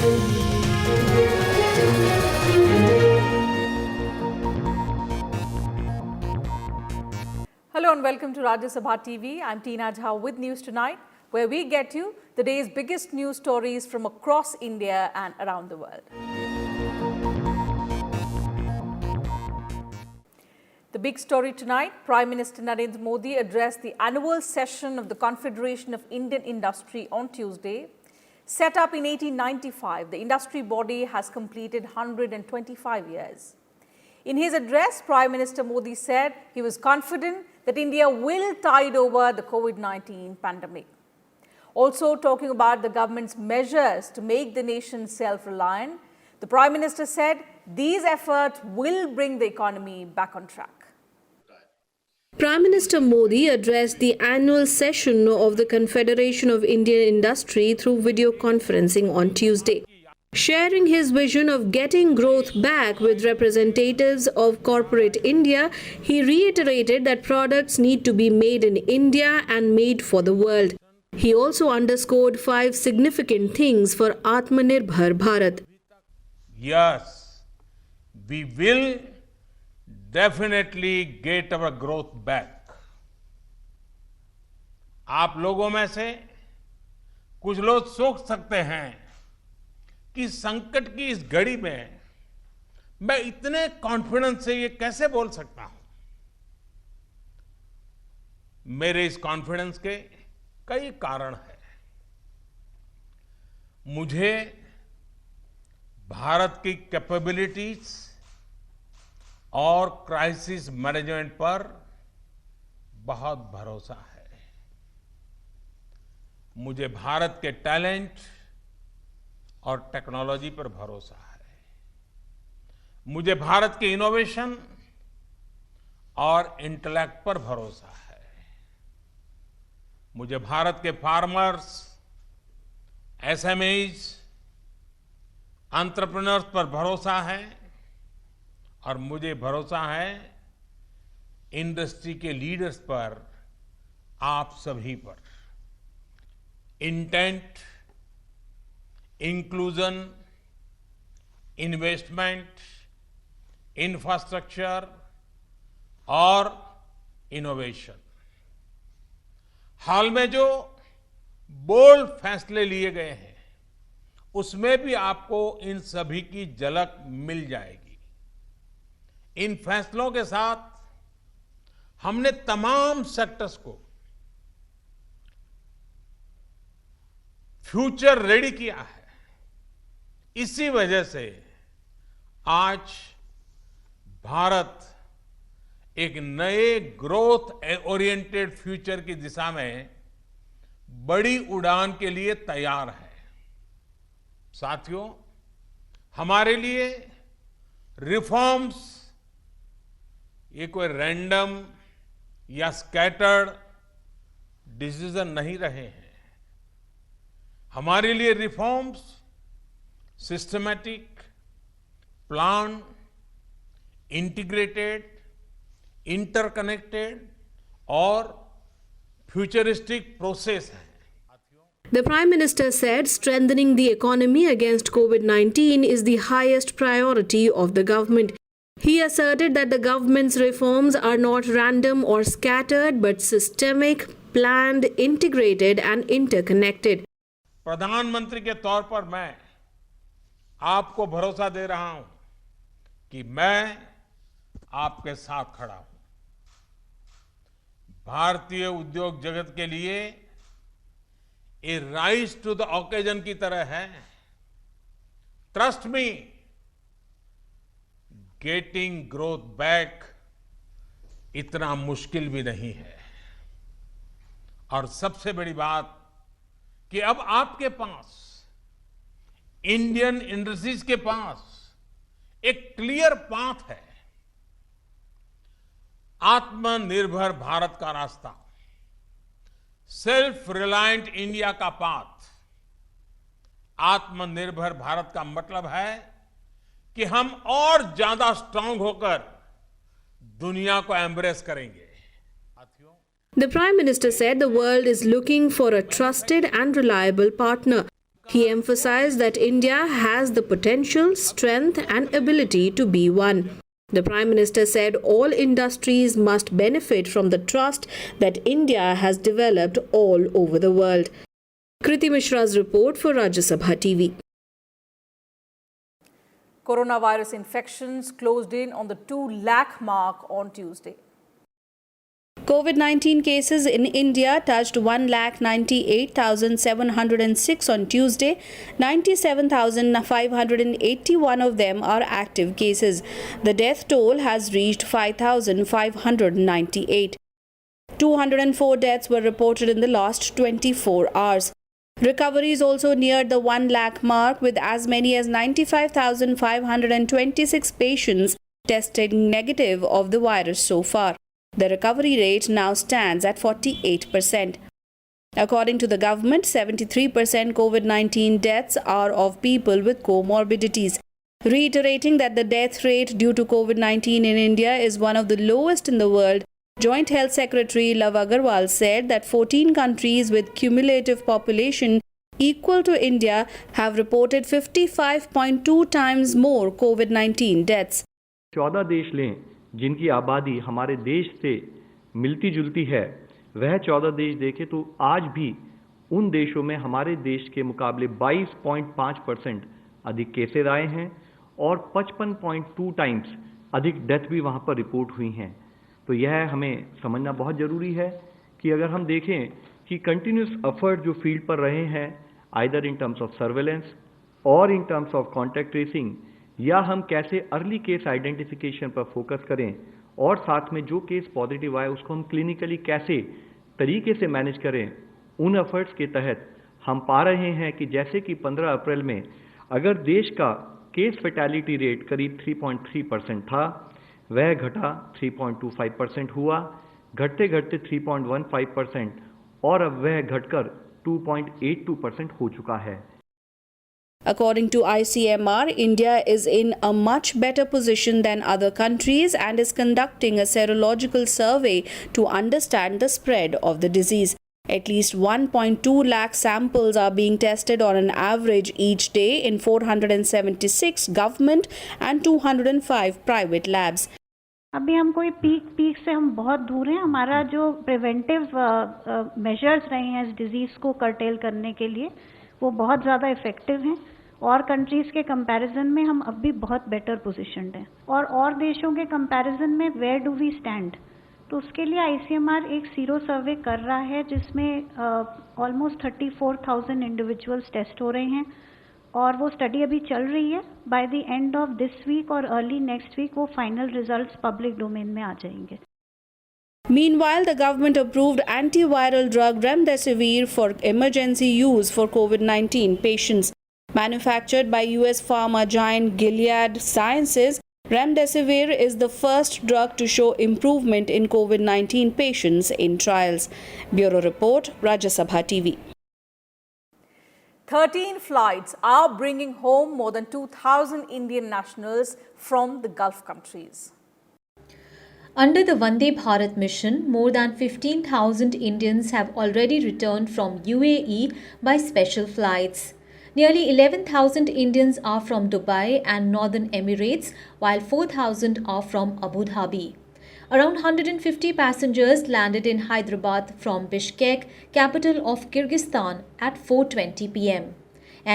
Hello and welcome to Rajya Sabha TV. I'm Tina Jha with News Tonight, where we get you the day's biggest news stories from across India and around the world. The big story tonight, Prime Minister Narendra Modi addressed the annual session of the Confederation of Indian Industry on Tuesday. Set up in 1895, the industry body has completed 125 years. In his address, Prime Minister Modi said he was confident that India will tide over the COVID-19 pandemic. Also talking about the government's measures to make the nation self-reliant, the Prime Minister said these efforts will bring the economy back on track. Prime Minister Modi addressed the annual session of the Confederation of Indian Industry through video conferencing on Tuesday. Sharing his vision of getting growth back with representatives of corporate India, he reiterated that products need to be made in India and made for the world. He also underscored 5 significant things for Atmanirbhar Bharat. Yes, we will definitely get our growth back. आप लोगों में से कुछ लोग सोच सकते हैं कि संकट की इस घड़ी में मैं इतने कॉन्फिडेंस से ये कैसे बोल सकता हूं। मेरे इस कॉन्फिडेंस के कई कारण हैं। मुझे भारत की कैपेबिलिटीज और क्राइसिस मैनेजमेंट पर बहुत भरोसा है। मुझे भारत के टैलेंट और टेक्नोलॉजी पर भरोसा है। मुझे भारत के इनोवेशन और इंटेलेक्ट पर भरोसा है। मुझे भारत के फार्मर्स, एसएमईज, एंटरप्रेन्योर्स पर भरोसा है और मुझे भरोसा है इंडस्ट्री के लीडर्स पर, आप सभी पर। इंटेंट, इंक्लूजन, इन्वेस्टमेंट, इंफ्रास्ट्रक्चर और इनोवेशन। हाल में जो बोल्ड फैसले लिए गए हैं, उसमें भी आपको इन सभी की झलक मिल जाएगी। इन फैसलों के साथ हमने तमाम सेक्टर्स को फ्यूचर रेडी किया है। इसी वजह से आज भारत एक नए ग्रोथ ओरिएंटेड फ्यूचर की दिशा में बड़ी उड़ान के लिए तैयार है। साथियों, हमारे लिए रिफॉर्म्स ये कोई रैंडम या स्कैटर्ड डिसीजन नहीं रहे हैं। हमारे लिए reforms systematic, plan, integrated, interconnected और फ्यूचरिस्टिक प्रोसेस है। The Prime Minister said strengthening the economy against COVID-19 is the highest priority of the government. He asserted that the government's reforms are not random or scattered but systemic, planned, integrated and interconnected. प्रधानमंत्री के तौर पर मैं आपको भरोसा दे रहा हूं कि मैं आपके साथ खड़ा हूं। भारतीय उद्योग जगत के लिए ये राइज टू द ओकेजन की तरह है। Trust me, getting growth back इतना मुश्किल भी नहीं है। और सबसे बड़ी बात कि अब आपके पास, इंडियन इंडस्ट्रीज के पास एक क्लियर पाथ है। आत्मनिर्भर भारत का रास्ता, सेल्फ रिलायंट इंडिया का पाथ। आत्मनिर्भर भारत का मतलब है कि हम और ज्यादा स्ट्रांग होकर दुनिया को एम्ब्रेस करेंगे। The Prime Minister said the world is looking for a trusted and reliable partner. He emphasized that India has the potential, strength and ability to be one. The Prime Minister said all industries must benefit from the trust that India has developed all over the world. Kriti Mishra's report for Rajya Sabha TV. Coronavirus infections closed in on the 2 lakh mark on Tuesday. COVID-19 cases in India touched 1,98,706 on Tuesday. 97,581 of them are active cases. The death toll has reached 5,598. 204 deaths were reported in the last 24 hours. Recoveries also neared the 1 lakh mark, with as many as 95,526 patients testing negative of the virus so far. The recovery rate now stands at 48%. According to the government, 73% COVID-19 deaths are of people with comorbidities. Reiterating that the death rate due to COVID-19 in India is one of the lowest in the world, Joint Health Secretary Love Agarwal said that 14 countries with cumulative population equal to India have reported 55.2 times more COVID-19 deaths. 14 देश लें जिनकी आबादी हमारे देश से मिलती जुलती है, वह 14 देश देखें तो आज भी उन देशों में हमारे देश के मुकाबले 22.5% अधिक केसेस आए हैं और 55.2 टाइम्स अधिक डेथ भी वहां पर रिपोर्ट हुई हैं। तो यह हमें समझना बहुत ज़रूरी है कि अगर हम देखें कि कंटिन्यूस एफर्ट जो फील्ड पर रहे हैं, either in terms of surveillance और in terms of contact tracing, या हम कैसे अर्ली केस आइडेंटिफिकेशन पर फोकस करें और साथ में जो केस पॉजिटिव आए उसको हम क्लिनिकली कैसे तरीके से मैनेज करें, उन एफर्ट्स के तहत हम पा रहे हैं कि जैसे कि 15 अप्रैल में अगर देश का केस फैटेलिटी रेट करीब 3.3% था, वह घटा 3.25% हुआ, घटते घटते 3.15% और अब वह घटकर 2.82% हो चुका है। According to ICMR, India is in a much better position than other countries and is conducting a serological survey to understand the spread of the disease. At least 1.2 lakh samples are being tested on an average each day in 476 government and 205 private labs. अभी हम कोई peak से हम बहुत दूर हैं। हमारा जो प्रिवेंटिव मेजर्स रहे हैं इस डिजीज़ को कर्टेल करने के लिए, वो बहुत ज़्यादा इफ़ेक्टिव हैं और कंट्रीज़ के कंपैरिजन में हम अब भी बहुत बेटर पोजीशनड हैं। और देशों के कंपैरिजन में वेयर डू वी स्टैंड, तो उसके लिए आईसीएमआर एक सीरो सर्वे कर रहा है जिसमें ऑलमोस्ट 34,000 इंडिविजुअल्स टेस्ट हो रहे हैं और वो स्टडी अभी चल रही है। By the end of this week और अर्ली नेक्स्ट वीक वो फाइनल रिजल्ट्स पब्लिक डोमेन में आ जाएंगे। Meanwhile, the government approved antiviral drug remdesivir for emergency use for COVID-19 patients. Manufactured by US pharma giant Gilead Sciences, remdesivir is the first drug to show improvement in COVID-19 patients in trials. Bureau Report, Rajya Sabha TV. 13 flights are bringing home more than 2,000 Indian nationals from the Gulf countries. Under the Vande Bharat mission, more than 15,000 Indians have already returned from UAE by special flights. Nearly 11,000 Indians are from Dubai and Northern Emirates, while 4,000 are from Abu Dhabi. Around 150 passengers landed in Hyderabad from Bishkek, capital of Kyrgyzstan, at 4:20 p.m.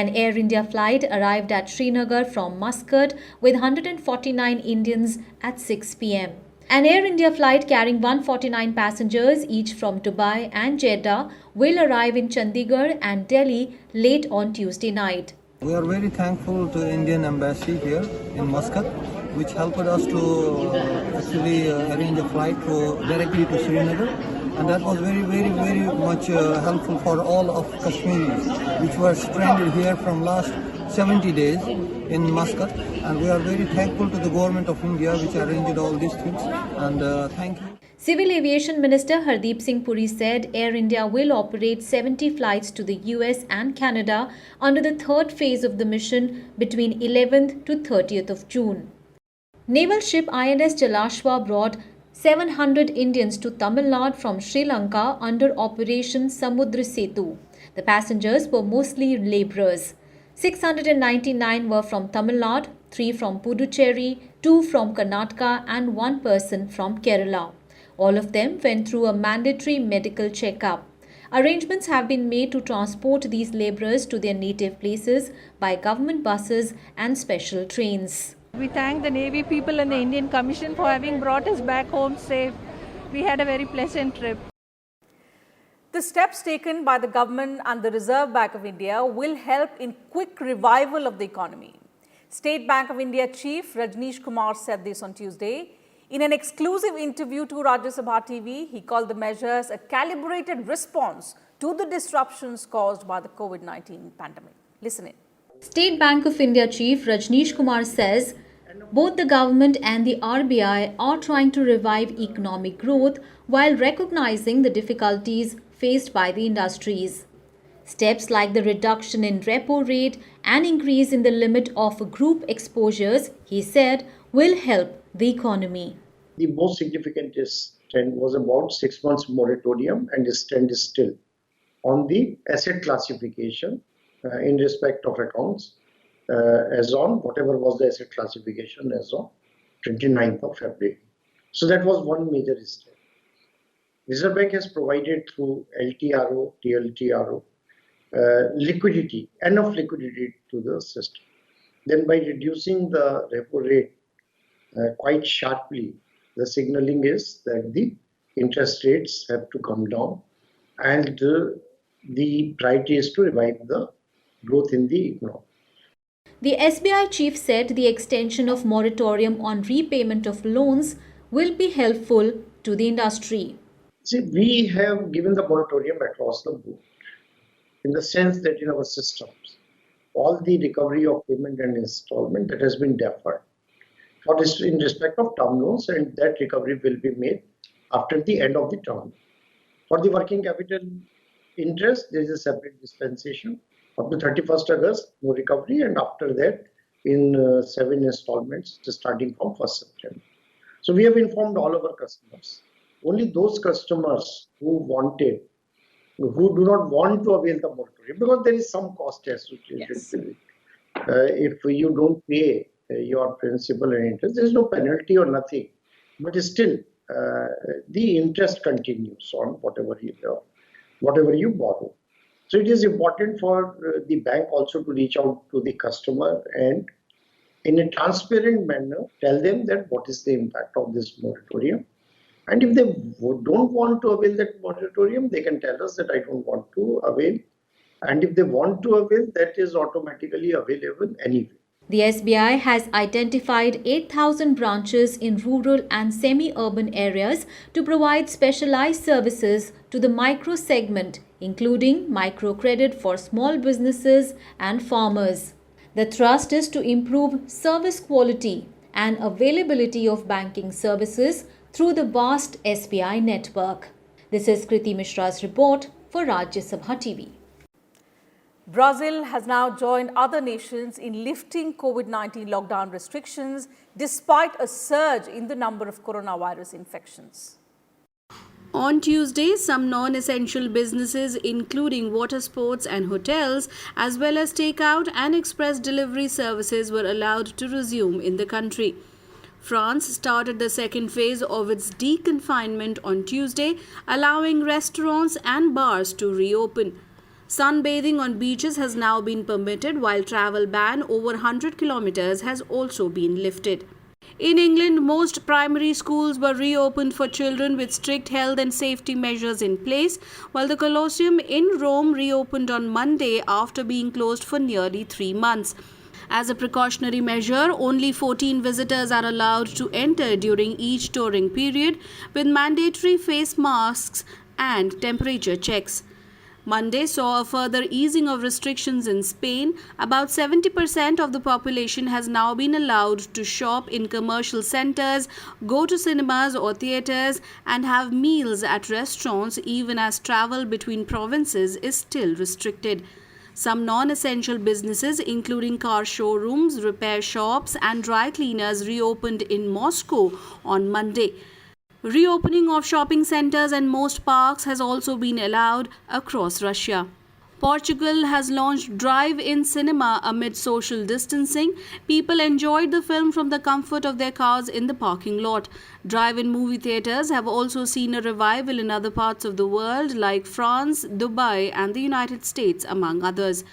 An Air India flight arrived at Srinagar from Muscat with 149 Indians at 6 p.m. An Air India flight carrying 149 passengers, each from Dubai and Jeddah, will arrive in Chandigarh and Delhi late on Tuesday night. We are very thankful to Indian Embassy here in Muscat, which helped us to actually arrange a flight directly to Srinagar, and that was very much helpful for all of Kashmiris, which were stranded here from last 70 days in Muscat, and we are very thankful to the government of India which arranged all these things, and thank you. Civil Aviation Minister Hardeep Singh Puri said Air India will operate 70 flights to the US and Canada under the third phase of the mission between 11th to 30th of June. Naval ship INS Jalashwa brought 700 Indians to Tamil Nadu from Sri Lanka under Operation Samudra Setu. The passengers were mostly labourers. 699 were from Tamil Nadu, 3 from Puducherry, 2 from Karnataka and 1 person from Kerala. All of them went through a mandatory medical checkup. Arrangements have been made to transport these labourers to their native places by government buses and special trains. We thank the Navy people and the Indian Commission for having brought us back home safe. We had a very pleasant trip. The steps taken by the government and the Reserve Bank of India will help in quick revival of the economy. State Bank of India Chief Rajneesh Kumar said this on Tuesday. In an exclusive interview to Rajya Sabha TV, he called the measures a calibrated response to the disruptions caused by the COVID-19 pandemic. Listen in. State Bank of India Chief Rajneesh Kumar says both the government and the RBI are trying to revive economic growth while recognizing the difficulties faced by the industries. Steps like the reduction in repo rate and increase in the limit of group exposures, he said, will help the economy. The most significant trend was about 6 months moratorium, and this trend is still on the asset classification in respect of accounts as on whatever was the asset classification as on 29th of February. So that was one major step. Reserve Bank has provided through LTRO, TLTRO, liquidity, enough liquidity to the system. Then by reducing the repo rate quite sharply, the signaling is that the interest rates have to come down, and the priority is to revive the growth in the economy. The SBI chief said the extension of moratorium on repayment of loans will be helpful to the industry. See, we have given the moratorium across the board in the sense that in our systems, all the recovery of payment and installment that has been deferred for this in respect of term loans, and that recovery will be made after the end of the term. For the working capital interest, there is a separate dispensation. Up to 31st August, no recovery, and after that, in 7 installments, starting from 1st September. So we have informed all our customers. Only those customers who do not want to avail the moratorium, because there is some cost associated with it. If you don't pay your principal and interest, there is no penalty or nothing, but still the interest continues on whatever you borrow. So it is important for the bank also to reach out to the customer and in a transparent manner tell them that what is the impact of this moratorium. And if they don't want to avail that moratorium, they can tell us that I don't want to avail. And if they want to avail, that is automatically available anyway. The SBI has identified 8,000 branches in rural and semi-urban areas to provide specialized services to the micro segment, including microcredit for small businesses and farmers. The thrust is to improve service quality and availability of banking services through the vast SBI network. This is Kriti Mishra's report for Rajya Sabha TV. Brazil has now joined other nations in lifting COVID-19 lockdown restrictions despite a surge in the number of coronavirus infections. On Tuesday, some non-essential businesses, including water sports and hotels, as well as takeout and express delivery services, were allowed to resume in the country. France started the second phase of its deconfinement on Tuesday, allowing restaurants and bars to reopen. Sunbathing on beaches has now been permitted, while travel ban over 100 kilometers has also been lifted. In England, most primary schools were reopened for children with strict health and safety measures in place, while the Colosseum in Rome reopened on Monday after being closed for nearly 3 months. As a precautionary measure, only 14 visitors are allowed to enter during each touring period, with mandatory face masks and temperature checks. Monday saw a further easing of restrictions in Spain. About 70% of the population has now been allowed to shop in commercial centers, go to cinemas or theaters, and have meals at restaurants, even as travel between provinces is still restricted. Some non-essential businesses, including car showrooms, repair shops, and dry cleaners, reopened in Moscow on Monday. Reopening of shopping centers and most parks has also been allowed across Russia. Portugal has launched drive-in cinema amid social distancing. People enjoyed the film from the comfort of their cars in the parking lot. Drive-in movie theatres have also seen a revival in other parts of the world like France, Dubai and the United States, among others.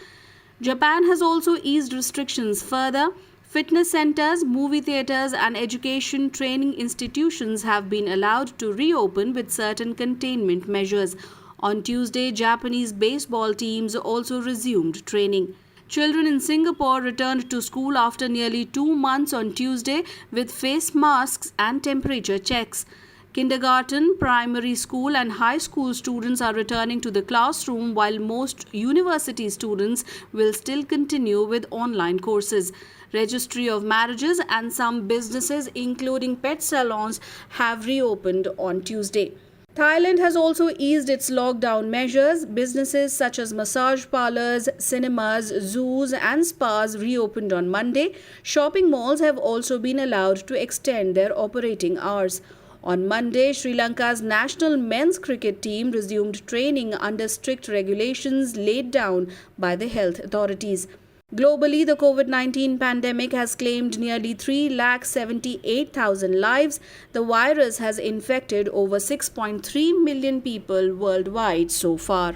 Japan has also eased restrictions further. Fitness centres, movie theatres and education training institutions have been allowed to reopen with certain containment measures. On Tuesday, Japanese baseball teams also resumed training. Children in Singapore returned to school after nearly 2 months on Tuesday with face masks and temperature checks. Kindergarten, primary school and high school students are returning to the classroom while most university students will still continue with online courses. Registry of marriages and some businesses including pet salons have reopened on Tuesday. Thailand has also eased its lockdown measures. Businesses such as massage parlors, cinemas, zoos and spas reopened on Monday. Shopping malls have also been allowed to extend their operating hours. On Monday, Sri Lanka's national men's cricket team resumed training under strict regulations laid down by the health authorities. Globally, the COVID-19 pandemic has claimed nearly 378,000 lives. The virus has infected over 6.3 million people worldwide so far.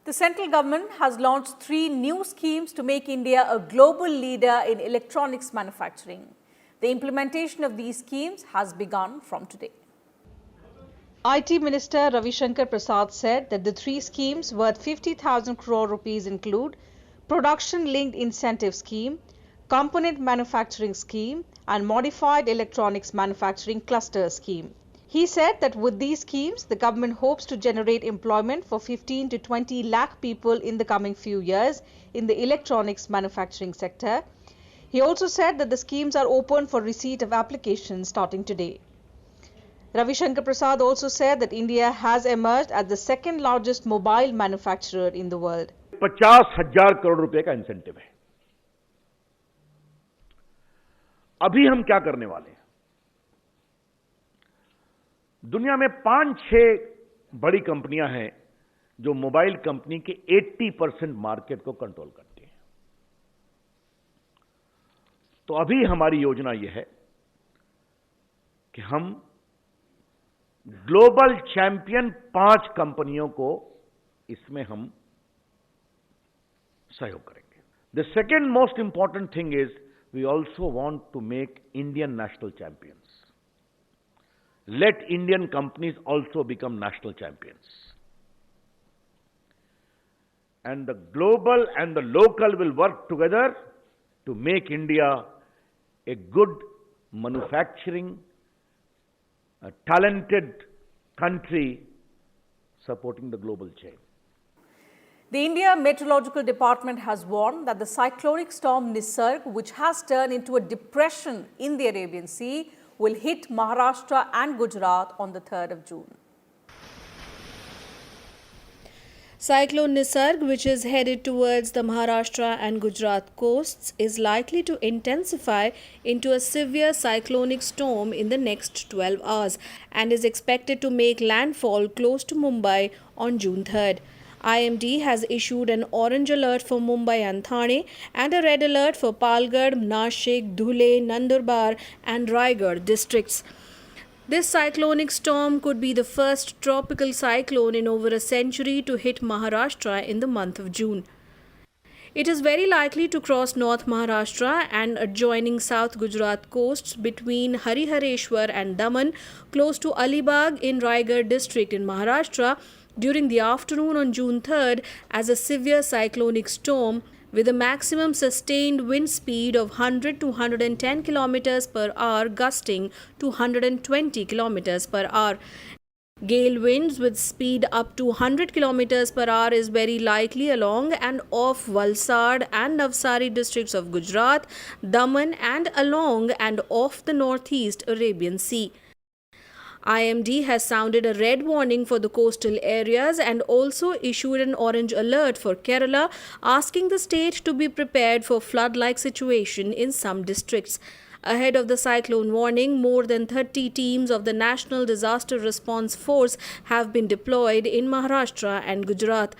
The central government has launched 3 new schemes to make India a global leader in electronics manufacturing. The implementation of these schemes has begun from today. IT Minister Ravi Shankar Prasad said that the 3 schemes worth 50,000 crore rupees include Production Linked Incentive Scheme, Component Manufacturing Scheme and Modified Electronics Manufacturing Cluster Scheme. He said that with these schemes, the government hopes to generate employment for 15 to 20 lakh people in the coming few years in the electronics manufacturing sector. He also said that the schemes are open for receipt of applications starting today. Ravi Shankar Prasad also said that India has emerged as the second largest mobile manufacturer in the world. 50,000 crore रुपए का incentive है। अभी हम क्या करने वाले हैं? दुनिया में 5-6 बड़ी कंपनियां हैं जो मोबाइल कंपनी के 80% मार्केट को कंट्रोल करती हैं। तो अभी हमारी योजना यह है कि हम ग्लोबल चैंपियन 5 कंपनियों को इसमें हम सहयोग करेंगे। The second most important thing is we also want to make Indian national champions. Let Indian companies also become national champions. And the global and the local will work together to make India a good manufacturing, a talented country supporting the global chain. The India Meteorological Department has warned that the cyclonic storm Nisarg, which has turned into a depression in the Arabian Sea, will hit Maharashtra and Gujarat on the 3rd of June. Cyclone Nisarg, which is headed towards the Maharashtra and Gujarat coasts, is likely to intensify into a severe cyclonic storm in the next 12 hours and is expected to make landfall close to Mumbai on June 3rd. IMD has issued an orange alert for Mumbai and Thane and a red alert for Palghar, Nashik, Dhule, Nandurbar and Raigad districts. This cyclonic storm could be the first tropical cyclone in over a century to hit Maharashtra in the month of June. It is very likely to cross North Maharashtra and adjoining South Gujarat coasts between Harihareshwar and Daman, close to Alibag in Raigad district in Maharashtra, during the afternoon on June 3rd as a severe cyclonic storm with a maximum sustained wind speed of 100 to 110 km per hour, gusting to 120 km per hour. Gale winds with speed up to 100 km per hour is very likely along and off Valsad and Navsari districts of Gujarat, Daman and along and off the northeast Arabian Sea. IMD has sounded a red warning for the coastal areas and also issued an orange alert for Kerala, asking the state to be prepared for flood-like situation in some districts. Ahead of the cyclone warning, more than 30 teams of the National Disaster Response Force have been deployed in Maharashtra and Gujarat.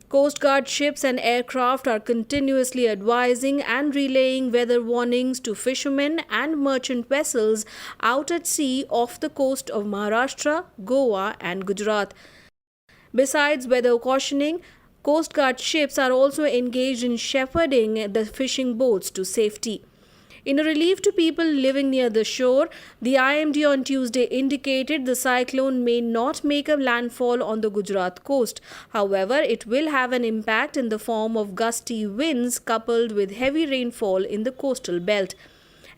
Coast Guard ships and aircraft are continuously advising and relaying weather warnings to fishermen and merchant vessels out at sea off the coast of Maharashtra, Goa and Gujarat. Besides weather cautioning, Coast Guard ships are also engaged in shepherding the fishing boats to safety. In a relief to people living near the shore, the IMD on Tuesday indicated the cyclone may not make a landfall on the Gujarat coast. However, it will have an impact in the form of gusty winds coupled with heavy rainfall in the coastal belt.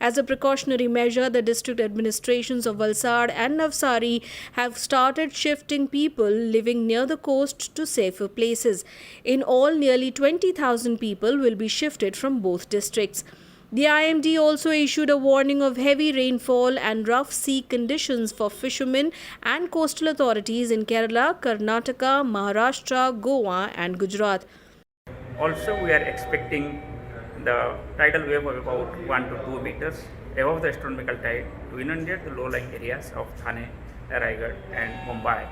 As a precautionary measure, the district administrations of Valsad and Navsari have started shifting people living near the coast to safer places. In all, nearly 20,000 people will be shifted from both districts. The IMD also issued a warning of heavy rainfall and rough sea conditions for fishermen and coastal authorities in Kerala, Karnataka, Maharashtra, Goa and Gujarat. Also, we are expecting the tidal wave of about 1 to 2 meters above the astronomical tide to inundate the low-lying areas of Thane, Raigad and Mumbai.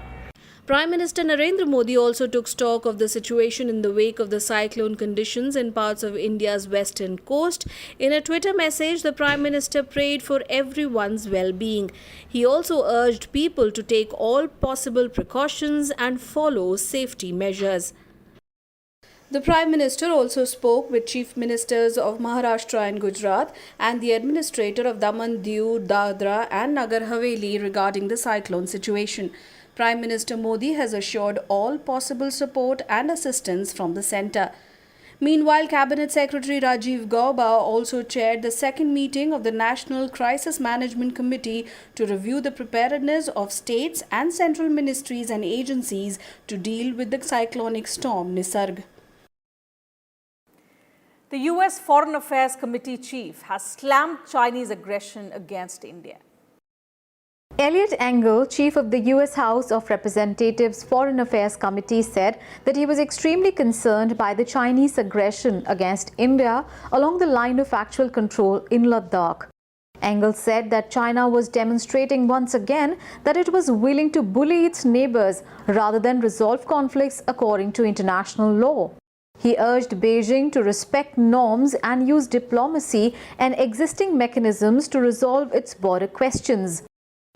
Prime Minister Narendra Modi also took stock of the situation in the wake of the cyclone conditions in parts of India's western coast. In a Twitter message, the Prime Minister prayed for everyone's well-being. He also urged people to take all possible precautions and follow safety measures. The Prime Minister also spoke with Chief Ministers of Maharashtra and Gujarat and the Administrator of Daman, Diu, Dadra and Nagar Haveli regarding the cyclone situation. Prime Minister Modi has assured all possible support and assistance from the centre. Meanwhile, Cabinet Secretary Rajiv Gauba also chaired the second meeting of the National Crisis Management Committee to review the preparedness of states and central ministries and agencies to deal with the cyclonic storm Nisarg. The US Foreign Affairs Committee chief has slammed Chinese aggression against India. Eliot Engel, chief of the US House of Representatives Foreign Affairs Committee, said that he was extremely concerned by the Chinese aggression against India along the line of actual control in Ladakh. Engel said that China was demonstrating once again that it was willing to bully its neighbors rather than resolve conflicts according to international law. He urged Beijing to respect norms and use diplomacy and existing mechanisms to resolve its border questions.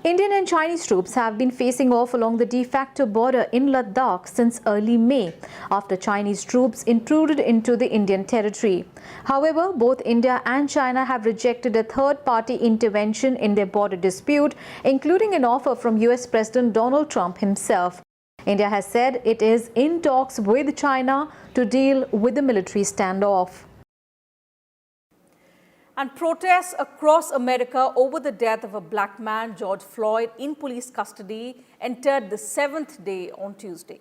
Indian and Chinese troops have been facing off along the de facto border in Ladakh since early May, after Chinese troops intruded into the Indian territory. However, both India and China have rejected a third-party intervention in their border dispute, including an offer from US President Donald Trump himself. India has said it is in talks with China to deal with the military standoff. And protests across America over the death of a black man, George Floyd, in police custody entered the 7th day on Tuesday.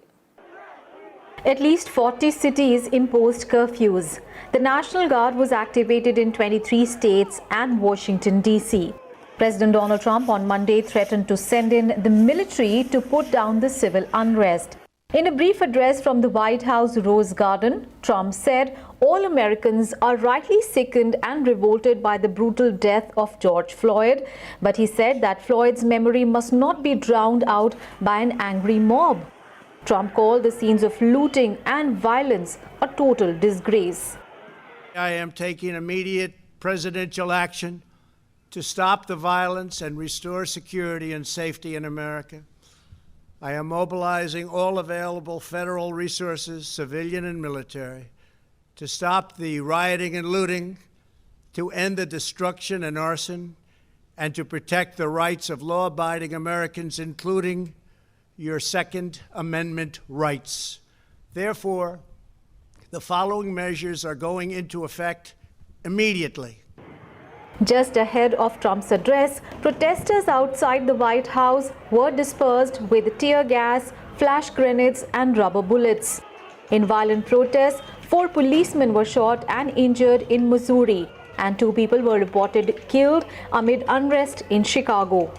At least 40 cities imposed curfews. The National Guard was activated in 23 states and Washington, D.C. President Donald Trump on Monday threatened to send in the military to put down the civil unrest. In a brief address from the White House Rose Garden, Trump said all Americans are rightly sickened and revolted by the brutal death of George Floyd, but he said that Floyd's memory must not be drowned out by an angry mob. Trump called the scenes of looting and violence a total disgrace. I am taking immediate presidential action to stop the violence and restore security and safety in America. I am mobilizing all available federal resources, civilian and military, to stop the rioting and looting, to end the destruction and arson, and to protect the rights of law-abiding Americans, including your Second Amendment rights. Therefore, the following measures are going into effect immediately. Just ahead of Trump's address, protesters outside the White House were dispersed with tear gas, flash grenades and rubber bullets. In violent protests, 4 policemen were shot and injured in Missouri, and 2 people were reported killed amid unrest in Chicago.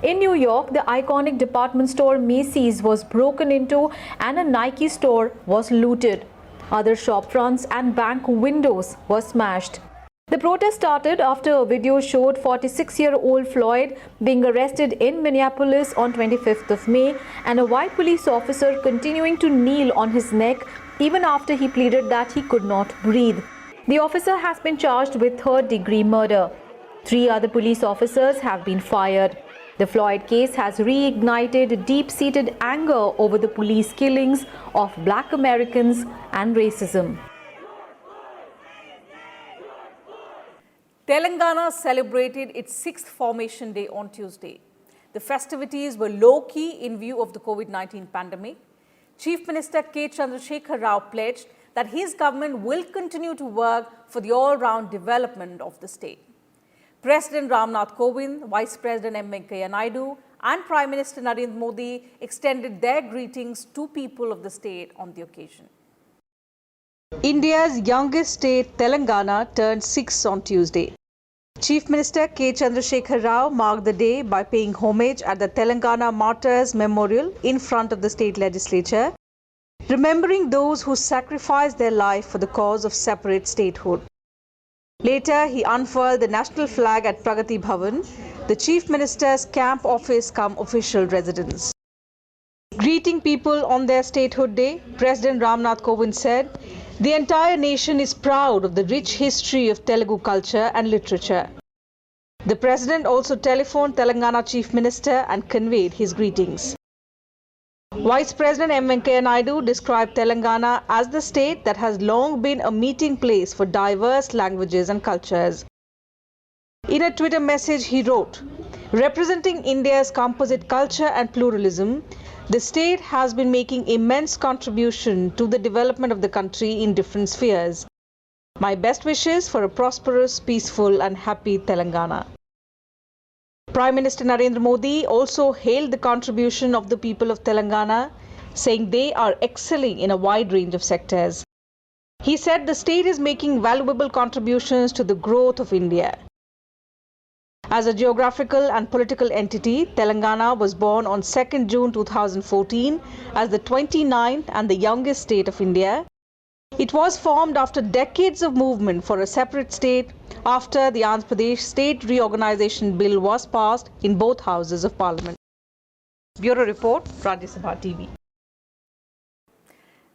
In New York, the iconic department store Macy's was broken into and a Nike store was looted. Other shop fronts and bank windows were smashed. The protest started after a video showed 46-year-old Floyd being arrested in Minneapolis on 25th of May and a white police officer continuing to kneel on his neck even after he pleaded that he could not breathe. The officer has been charged with third-degree murder. 3 other police officers have been fired. The Floyd case has reignited deep-seated anger over the police killings of Black Americans and racism. Telangana celebrated its 6th Formation Day on Tuesday. The festivities were low-key in view of the COVID-19 pandemic. Chief Minister K. Chandrasekhar Rao pledged that his government will continue to work for the all-round development of the state. President Ramnath Kovind, Vice President M. Venkaiah Naidu and Prime Minister Narendra Modi extended their greetings to people of the state on the occasion. India's youngest state, Telangana, turned 6 on Tuesday. Chief Minister K. Chandrasekhar Rao marked the day by paying homage at the Telangana Martyrs Memorial in front of the state legislature, remembering those who sacrificed their life for the cause of separate statehood. Later, he unfurled the national flag at Pragati Bhavan, the Chief Minister's camp office cum official residence. Greeting people on their statehood day, President Ramnath Kovind said, "The entire nation is proud of the rich history of Telugu culture and literature." The President also telephoned Telangana Chief Minister and conveyed his greetings. Vice President M. Venkaiah Naidu described Telangana as the state that has long been a meeting place for diverse languages and cultures. In a Twitter message, he wrote, "Representing India's composite culture and pluralism, the state has been making immense contribution to the development of the country in different spheres. My best wishes for a prosperous, peaceful and happy Telangana." Prime Minister Narendra Modi also hailed the contribution of the people of Telangana, saying they are excelling in a wide range of sectors. He said the state is making valuable contributions to the growth of India. As a geographical and political entity, Telangana was born on 2nd June 2014 as the 29th and the youngest state of India. It was formed after decades of movement for a separate state after the Andhra Pradesh State Reorganization Bill was passed in both houses of Parliament. Bureau Report, Rajya Sabha TV.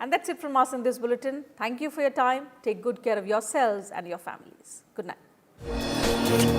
And that's it from us in this bulletin. Thank you for your time. Take good care of yourselves and your families. Good night.